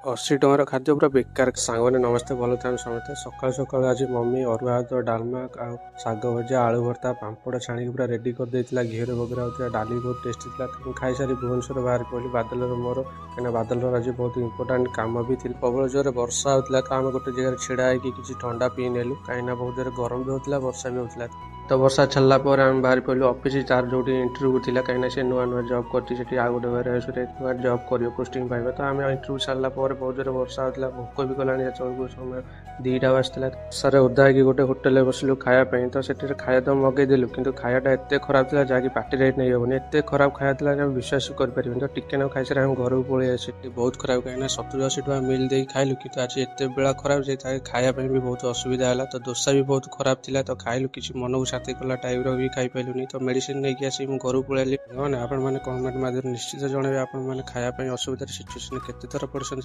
80 ଟଙ୍କାର ଖାଦ୍ୟ ପୁରା ବେକାର। ସାଙ୍ଗମାନେ ନମସ୍ତେ, ଭଲ ଥାନ୍ତି ସମସ୍ତେ। ସକାଳୁ ସକାଳୁ ଆଜି ମମି ଅରୁଆ ଭାତ, ଡାଲମା ଆଉ ଶାଗ ଭଜା, ଆଳୁ ଭର୍ତ୍ତା, ପାମ୍ପଡ଼ ଛାଣିକି ପୁରା ରେଡ଼ି କରିଦେଇଥିଲା। ଘିଅରେ ବଗରା ହେଉଥିଲା। ଡାଲି ବହୁତ ଟେଷ୍ଟି ଥିଲା। ମୁଁ ଖାଇସାରି ଭୁବନେଶ୍ୱର ବାହାରି ପଡ଼ିଲି ବାଦଲର ମୋର, କାହିଁକିନା ବାଦଲର ଆଜି ବହୁତ ଇମ୍ପୋର୍ଟାଣ୍ଟ କାମ ବି ଥିଲା। ପ୍ରବଳ ଜୋରରେ ବର୍ଷା ହେଉଥିଲା, ତ ଆମେ ଗୋଟେ ଜାଗାରେ ଛିଡ଼ା ହେଇକି କିଛି ଥଣ୍ଡା ପିଇ ନେଲୁ, କାହିଁକିନା ବହୁତ ଜୋରରେ ଗରମ ବି ହେଉଥିଲା, ବର୍ଷା ବି ହେଉଥିଲା। ତ ବର୍ଷା ଛାଡ଼ିଲା ପରେ ଆମେ ବାହାରି ପଡ଼ିଲୁ ଅଫିସ୍। ତାର ଯେଉଁଠି ଇଣ୍ଟରଭ୍ୟୁ ଥିଲା, କାହିଁକିନା ସେ ନୂଆ ନୂଆ ଜବ୍ କରିଛି ସେଠି, ଆଉ ଗୋଟେ ୱେୟାରହାଉସ୍ରେ ନୂଆ ଜବ୍ କରିବ, ପୋଷ୍ଟିଂ ପାଇବ। ତ ଆମେ ଇଣ୍ଟରଭ୍ୟୁ ସାରିଲା ପରେ ବହୁତ ଜୋରରେ ବର୍ଷା ହେଉଥିଲା, ଭୋକ ବି କଲାଣି। ସେତେବେଳକୁ ସମୟ 2ଟା ବାଜିଥିଲା। ବର୍ଷାରେ ଓଦା ହେଇକି ଗୋଟେ ହୋଟେଲରେ ବସିଲୁ ଖାଇବା ପାଇଁ। ତ ସେଠାରେ ଖାଇବା ତ ମଗେଇଦେଲୁ, କିନ୍ତୁ ଖାଇବାଟା ଏତେ ଖରାପ ଥିଲା ଯାହାକି ପାଟିରେ ନେଇ ହେବନି। ଏତେ ଖରାପ ଖାଇବା ଥିଲା ଯେ ଆମେ ବିଶ୍ୱାସ କରିପାରିବୁନି। ତ ଟିକେ ନାକୁ ଖାଇସାରି ଆମେ ଘରକୁ ପଳେଇ ଆସିଲୁ। ବହୁତ ଖରାପ, କାହିଁକିନା 70-80 ଟଙ୍କା ମିଲ୍ ଦେଇକି ଖାଇଲୁ, କିନ୍ତୁ ଆଜି ଏତେ ବେଳା ଖରାପ ଯେ ଖାଇବା ପାଇଁ ବି ବହୁତ ଅସୁବିଧା ହେଲା। ତ ଦୋସା ବି ବହୁତ ଖରାପ ଥିଲା। ତ ଖାଇଲୁ, କିଛି ମନକୁ ଶାନ୍ତି କଲା ଟାଇପ୍ର ବି ଖାଇପାରିଲୁନି। ତ ମେଡ଼ିସିନ ନେଇକି ଆସିକି ମୁଁ ଘରକୁ ପଳେଇ ଆଇଲି। ଆପଣମାନେ କମେଣ୍ଟ ମାଧ୍ୟମରେ ନିଶ୍ଚିତ ଜଣାଇବେ, ଆପଣମାନେ ଖାଇବା ପାଇଁ ଅସୁବିଧାର ସିଚୁଏସନ୍ କେତେ ଥର ପଡ଼ିଛନ୍ତି।